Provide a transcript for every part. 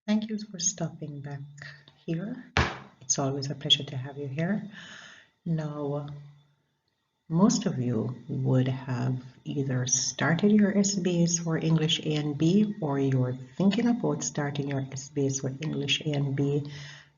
Thank you for stopping back here. It's always a pleasure to have you here. Now, most of you would have either started your SBAs for English A and B, or you're thinking about starting your SBAs for English A and B,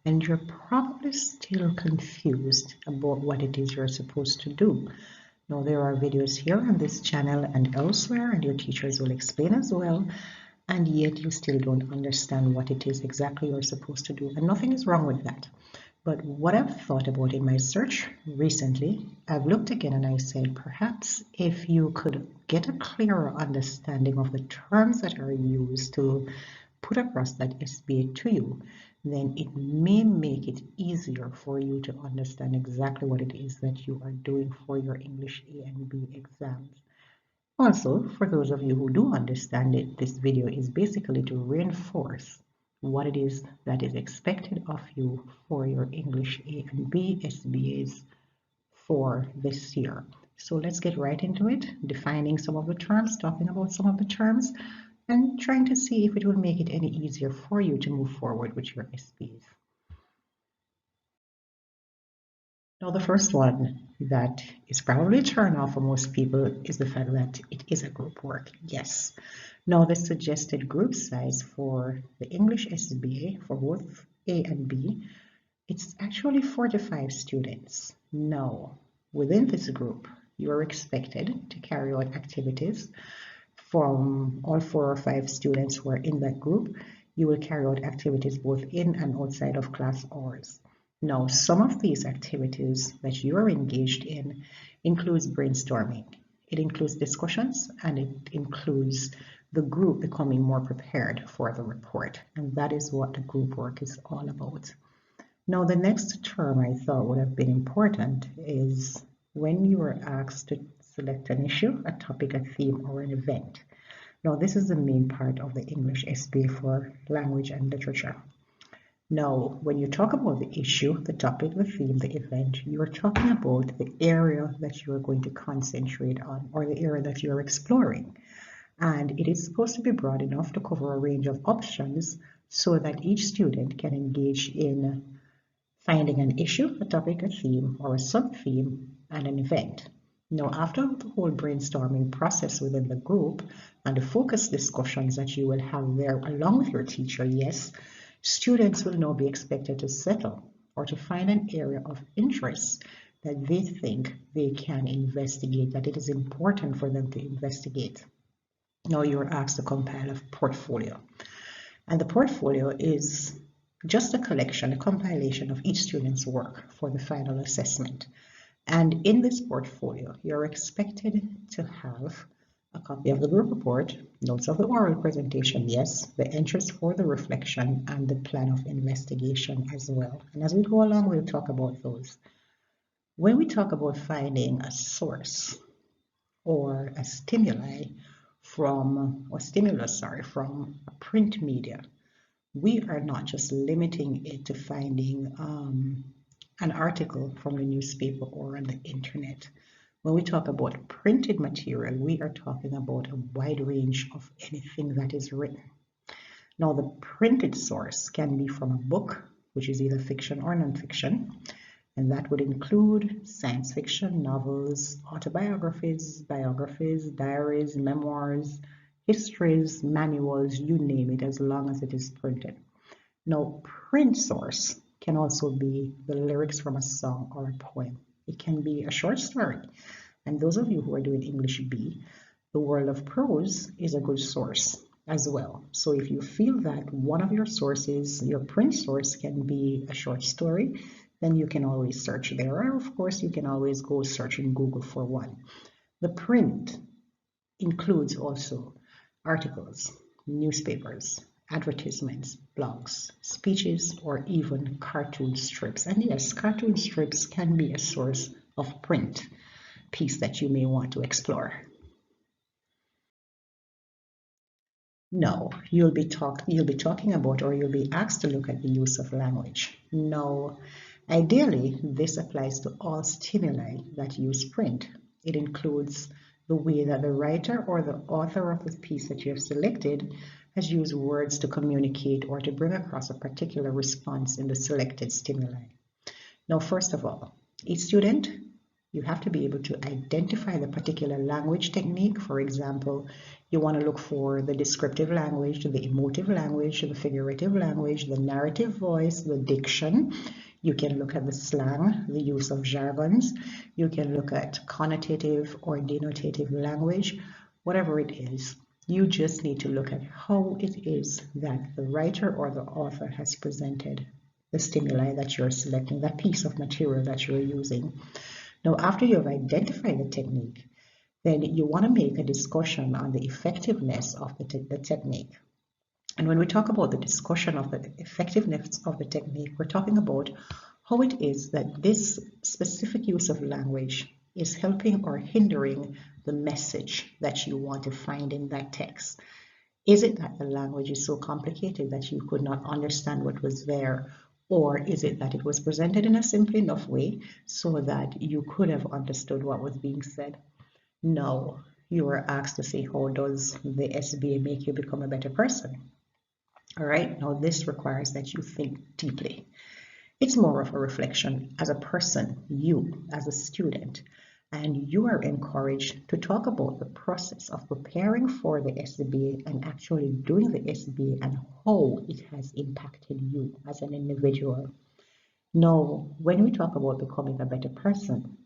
and you're probably still confused about what it is you're supposed to do. Now, there are videos here on this channel and elsewhere, and your teachers will explain as well, and yet you still don't understand what it is exactly you're supposed to do, and nothing is wrong with that. But what I've thought about in my search recently, I've looked again and I said, perhaps if you could get a clearer understanding of the terms that are used to put across that SBA to you, then it may make it easier for you to understand exactly what it is that you are doing for your English A and B exams. Also, for those of you who do understand it, this video is basically to reinforce what it is that is expected of you for your English A and B SBAs for this year. So let's get right into it, defining some of the terms, talking about some of the terms, and trying to see if it will make it any easier for you to move forward with your SBAs. Now, the first one that is probably a turn off for most people is the fact that it is a group work. Yes. Now, the suggested group size for the English SBA for both A and B, it's actually 4 to 5 students. Now, within this group, you are expected to carry out activities from all 4 or 5 students who are in that group. You will carry out activities both in and outside of class hours. Now, some of these activities that you are engaged in includes brainstorming. It includes discussions, and it includes the group becoming more prepared for the report. And that is what the group work is all about. Now, the next term I thought would have been important is when you are asked to select an issue, a topic, a theme, or an event. Now, this is the main part of the English SBA for language and literature. Now, when you talk about the issue, the topic, the theme, the event, you're talking about the area that you're going to concentrate on, or the area that you're exploring. And it is supposed to be broad enough to cover a range of options so that each student can engage in finding an issue, a topic, a theme, or a sub-theme, and an event. Now, after the whole brainstorming process within the group and the focus discussions that you will have there along with your teacher, yes, students will now be expected to settle or to find an area of interest that they think they can investigate, that it is important for them to investigate. Now you're asked to compile a portfolio. And the portfolio is just a collection, a compilation of each student's work for the final assessment. And in this portfolio, you're expected to have a copy of the group report, notes of the oral presentation, yes, the entries for the reflection, and the plan of investigation as well. And as we go along, we'll talk about those. When we talk about finding a source or a stimulus from a print media, we are not just limiting it to finding an article from the newspaper or on the internet. When we talk about printed material, we are talking about a wide range of anything that is written. Now, the printed source can be from a book, which is either fiction or nonfiction, and that would include science fiction, novels, autobiographies, biographies, diaries, memoirs, histories, manuals, you name it, as long as it is printed. Now, print source can also be the lyrics from a song or a poem. It can be a short story. And those of you who are doing English B, the world of prose is a good source as well. So if you feel that one of your sources, your print source, can be a short story, then you can always search there. Or of course, you can always go search in Google for one. The print includes also articles, newspapers, advertisements, blogs, speeches, or even cartoon strips. And yes, cartoon strips can be a source of print piece that you may want to explore. No, you'll be talking about, or you'll be asked to look at the use of language. No, ideally, this applies to all stimuli that use print. It includes the way that the writer or the author of the piece that you have selected has used words to communicate or to bring across a particular response in the selected stimuli. Now, first of all, each student, you have to be able to identify the particular language technique. For example, you want to look for the descriptive language, the emotive language, the figurative language, the narrative voice, the diction. You can look at the slang, the use of jargons. You can look at connotative or denotative language, whatever it is. You just need to look at how it is that the writer or the author has presented the stimuli that you're selecting, that piece of material that you're using. Now, after you have identified the technique, then you want to make a discussion on the effectiveness of the technique. And when we talk about the discussion of the effectiveness of the technique, we're talking about how it is that this specific use of language is helping or hindering the message that you want to find in that text. Is it that the language is so complicated that you could not understand what was there? Or is it that it was presented in a simple enough way so that you could have understood what was being said? No, you were asked to say, how does the SBA make you become a better person? All right, now this requires that you think deeply. It's more of a reflection as a person, you as a student, and you are encouraged to talk about the process of preparing for the SBA and actually doing the SBA and how it has impacted you as an individual. Now, when we talk about becoming a better person,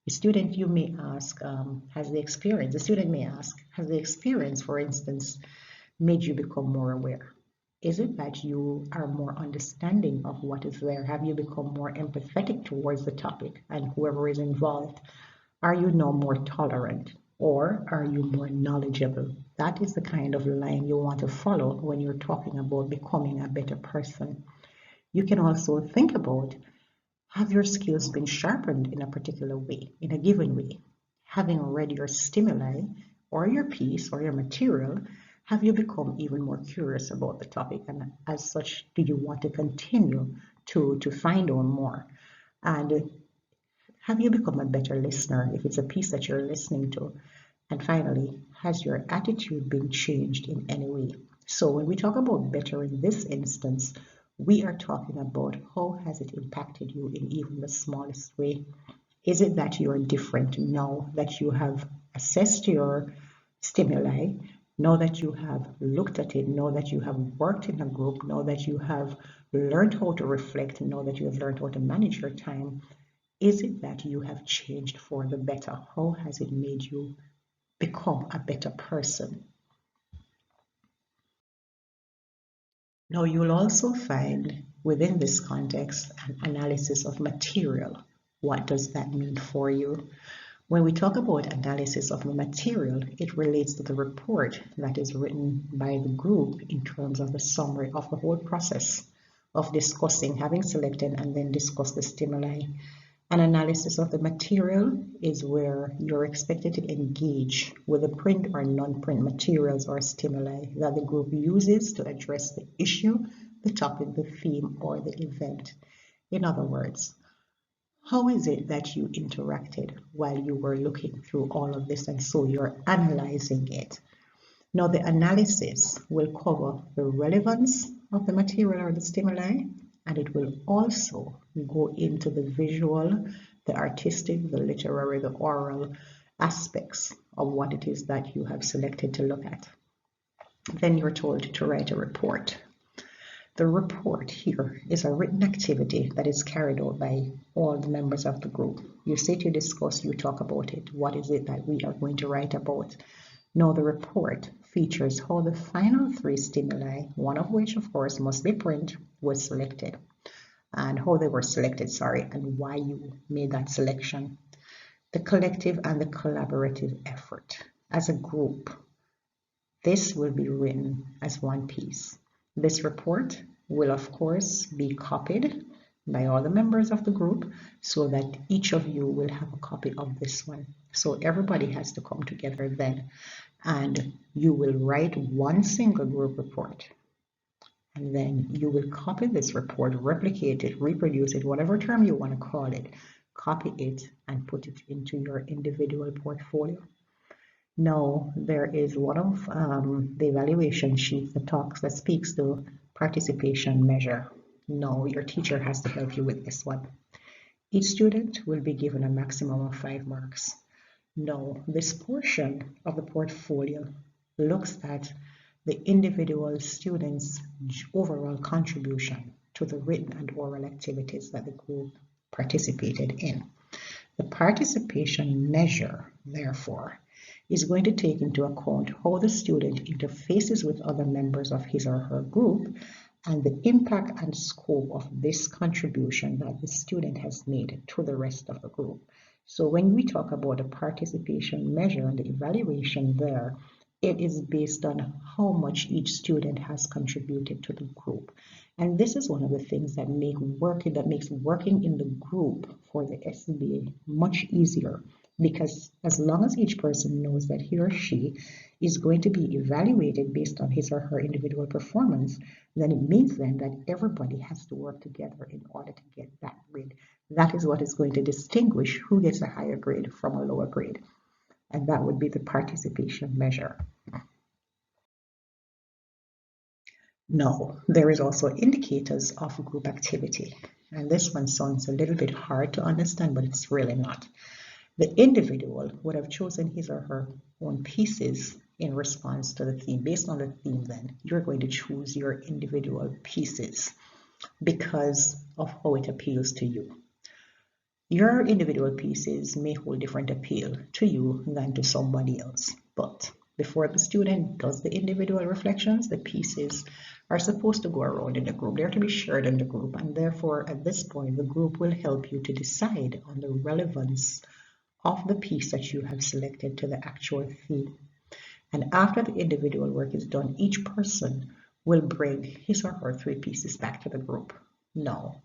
the student, you may ask, the student may ask, has the experience, for instance, made you become more aware? Is it that you are more understanding of what is there? Have you become more empathetic towards the topic and whoever is involved? Are you now more tolerant, or are you more knowledgeable? That is the kind of line you want to follow when you're talking about becoming a better person. You can also think about, have your skills been sharpened in a particular way, in a given way? Having read your stimuli or your piece or your material, have you become even more curious about the topic? And as such, do you want to continue to find out more? And have you become a better listener if it's a piece that you're listening to? And finally, has your attitude been changed in any way? So when we talk about better in this instance, we are talking about how has it impacted you in even the smallest way? Is it that you are different now that you have assessed your stimuli, now that you have looked at it, now that you have worked in a group, now that you have learned how to reflect, now that you have learned how to manage your time? Is it that you have changed for the better? How has it made you become a better person? Now, you'll also find within this context an analysis of material. What does that mean for you? When we talk about analysis of the material, it relates to the report that is written by the group in terms of the summary of the whole process of discussing, having selected and then discuss the stimuli. An analysis of the material is where you're expected to engage with the print or non-print materials or stimuli that the group uses to address the issue, the topic, the theme, or the event. In other words, how is it that you interacted while you were looking through all of this, and so you're analyzing it? Now, the analysis will cover the relevance of the material or the stimuli, and it will also go into the visual, the artistic, the literary, the oral aspects of what it is that you have selected to look at. Then you're told to write a report. The report here is a written activity that is carried out by all the members of the group. You sit, you discuss, you talk about it. What is it that we are going to write about? Now, the report features how the final three stimuli, one of which, of course, must be print, was selected, and how they were selected, and why you made that selection. The collective and the collaborative effort as a group. This will be written as one piece. This report will, of course, be copied by all the members of the group so that each of you will have a copy of this one. So everybody has to come together then, and you will write one single group report. And then you will copy this report, replicate it, reproduce it, whatever term you want to call it, copy it and put it into your individual portfolio. No, there is one of the evaluation sheets that speaks to participation measure. No, your teacher has to help you with this one. Each student will be given a maximum of 5 marks. No, this portion of the portfolio looks at the individual student's overall contribution to the written and oral activities that the group participated in. The participation measure, therefore, is going to take into account how the student interfaces with other members of his or her group and the impact and scope of this contribution that the student has made to the rest of the group. So when we talk about a participation measure and the evaluation there, it is based on how much each student has contributed to the group. And this is one of the things that makes working in the group for the SBA much easier, because as long as each person knows that he or she is going to be evaluated based on his or her individual performance, then it means then that everybody has to work together in order to get that grade. That is what is going to distinguish who gets a higher grade from a lower grade, and that would be the participation measure. No, there is also indicators of group activity, and this one sounds a little bit hard to understand, but it's really not. The individual would have chosen his or her own pieces in response to the theme. Based on the theme, then, you're going to choose your individual pieces because of how it appeals to you. Your individual pieces may hold different appeal to you than to somebody else, but before the student does the individual reflections, the pieces are supposed to go around in the group. They're to be shared in the group, and therefore at this point the group will help you to decide on the relevance of the piece that you have selected to the actual theme. And after the individual work is done, each person will bring his or her 3 pieces back to the group. Now,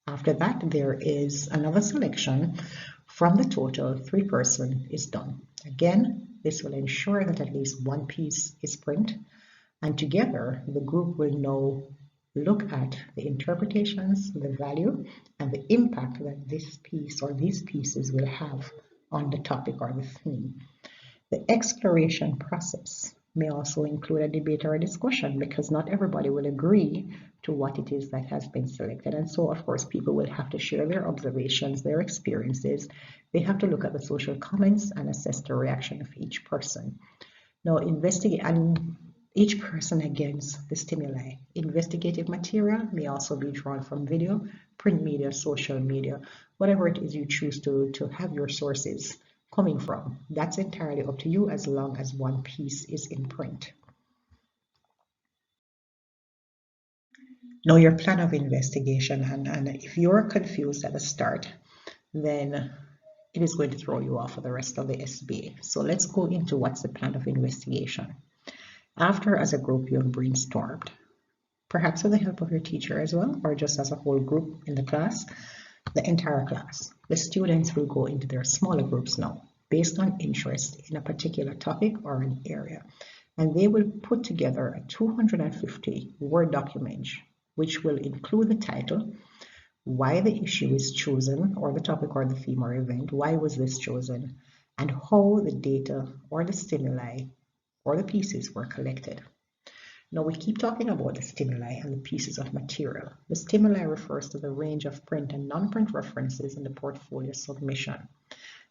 after that, there is another selection from the total 3 person is done. Again, this will ensure that at least 1 piece is print, and together the group will now look at the interpretations, the value, and the impact that this piece or these pieces will have on the topic or the theme. The exploration process may also include a debate or a discussion, because not everybody will agree to what it is that has been selected. And so, of course, people will have to share their observations, their experiences. They have to look at the social comments and assess the reaction of each person. Now, investigate and each person against the stimuli. Investigative material may also be drawn from video, print media, social media, whatever it is you choose to have your sources coming from. That's entirely up to you, as long as 1 piece is in print. Know your plan of investigation, and if you're confused at the start, then it is going to throw you off for the rest of the SBA. So let's go into what's the plan of investigation. After, as a group, you have brainstormed, perhaps with the help of your teacher as well, or just as a whole group in the class, the entire class. The students will go into their smaller groups now, based on interest in a particular topic or an area, and they will put together a 250 Word document, which will include the title, why the issue is chosen, or the topic or the theme or event, why was this chosen, and how the data or the stimuli or the pieces were collected. Now, we keep talking about the stimuli and the pieces of material. The stimuli refers to the range of print and non-print references in the portfolio submission.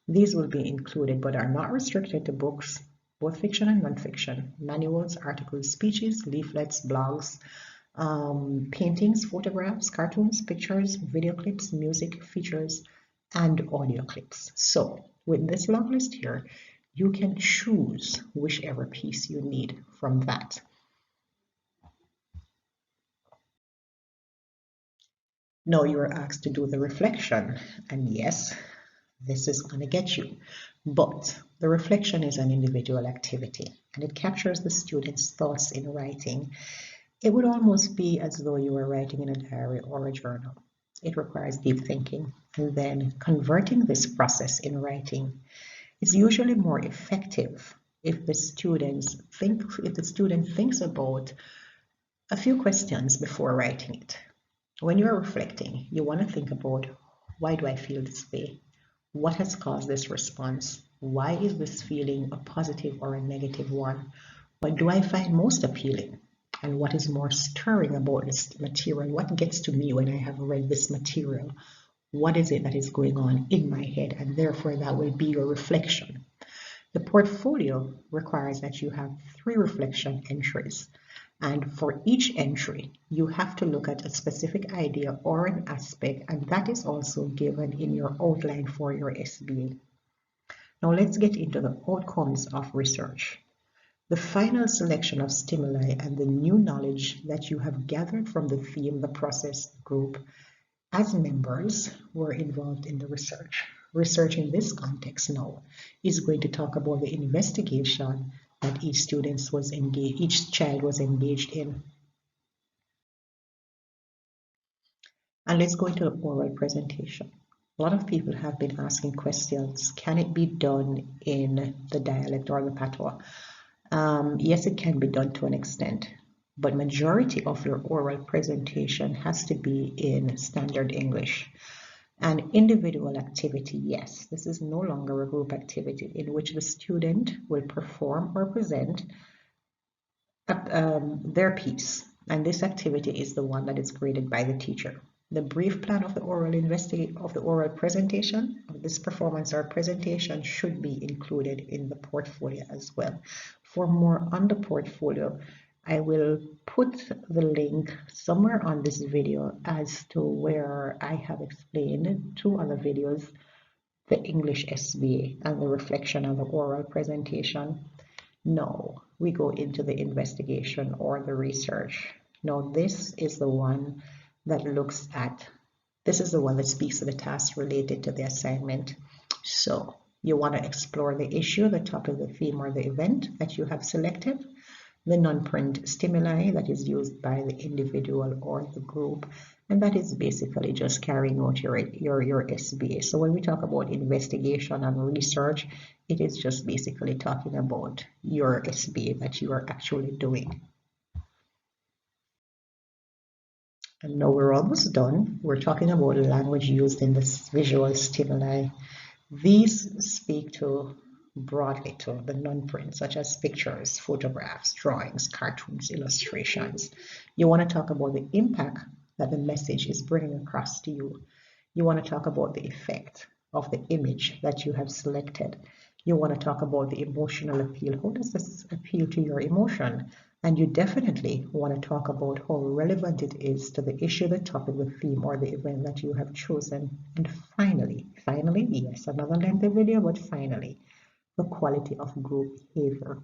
These will be included but are not restricted to books, both fiction and non-fiction, manuals, articles, speeches, leaflets, blogs, paintings, photographs, cartoons, pictures, video clips, music, features, and audio clips. So with this long list here, you can choose whichever piece you need from that. Now you're asked to do the reflection, and yes, this is going to get you. But the reflection is an individual activity, and it captures the student's thoughts in writing. It would almost be as though you were writing in a diary or a journal. It requires deep thinking, and then converting this process in writing is usually more effective if the student thinks about a few questions before writing it. When you're reflecting, you want to think about, why do I feel this way? What has caused this response? Why is this feeling a positive or a negative one? What do I find most appealing? And what is more stirring about this material? What gets to me when I have read this material? What is it that is going on in my head? And therefore, that will be your reflection. The portfolio requires that you have 3 reflection entries. And for each entry, you have to look at a specific idea or an aspect, and that is also given in your outline for your SBA. Now let's get into the outcomes of research. The final selection of stimuli and the new knowledge that you have gathered from the theme, the process group, as members were involved in the research. Research in this context now is going to talk about the investigation that each child was engaged in. And let's go into the oral presentation. A lot of people have been asking questions. Can it be done in the dialect or the patois? Yes, it can be done to an extent, but majority of your oral presentation has to be in standard English. An individual activity, yes, this is no longer a group activity in which the student will perform or present their piece, and this activity is the one that is graded by the teacher. The brief plan of the oral presentation of this performance or presentation should be included in the portfolio as well. For more on the portfolio, I will put the link somewhere on this video as to where I have explained 2 other videos, the English SBA and the reflection on the oral presentation. Now we go into the investigation or the research. Now this is the one that this is the one that speaks to the tasks related to the assignment. So you want to explore the issue, the topic, the theme, or the event that you have selected, the non-print stimuli that is used by the individual or the group, and that is basically just carrying out your SBA. So when we talk about investigation and research, it is just basically talking about your SBA that you are actually doing. And now we're almost done. We're talking about the language used in this visual stimuli. These speak broadly to the non-print, such as pictures, photographs, drawings, cartoons, illustrations. You want to talk about the impact that the message is bringing across to you. You want to talk about the effect of the image that you have selected. You want to talk about the emotional appeal. How does this appeal to your emotion? And you definitely want to talk about how relevant it is to the issue, the topic, the theme, or the event that you have chosen. And finally, yes, another lengthy video, but finally, the quality of group behavior.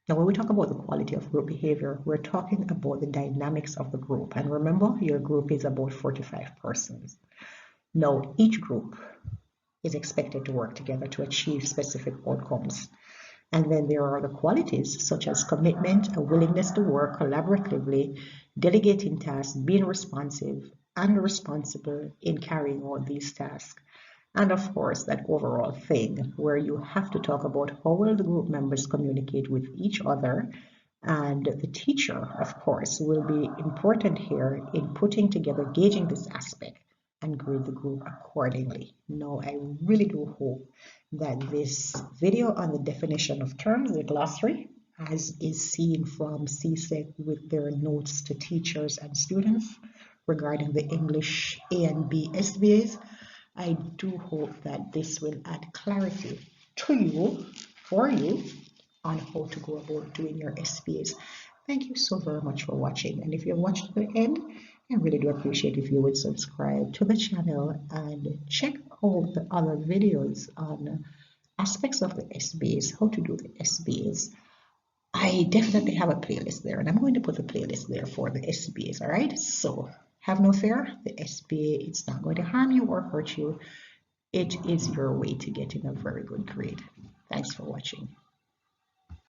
Now, when we talk about the quality of group behavior, we're talking about the dynamics of the group. And remember, your group is about 45 persons. Now, each group is expected to work together to achieve specific outcomes. And then there are the qualities such as commitment, a willingness to work collaboratively, delegating tasks, being responsive and responsible in carrying out these tasks. And of course, that overall thing where you have to talk about how well the group members communicate with each other. And the teacher, of course, will be important here in putting together, gauging this aspect and grade the group accordingly. Now, I really do hope that this video on the definition of terms, the glossary, as is seen from CSEC with their notes to teachers and students regarding the English A and B SBAs, I do hope that this will add clarity to you, for you, on how to go about doing your SBAs. Thank you so very much for watching. And if you've watched to the end, I really do appreciate if you would subscribe to the channel and check out the other videos on aspects of the SBAs, how to do the SBAs. I definitely have a playlist there, and I'm going to put the playlist there for the SBAs, all right? So have no fear, the SBA, it's not going to harm you or hurt you. It is your way to getting a very good grade. Thanks for watching.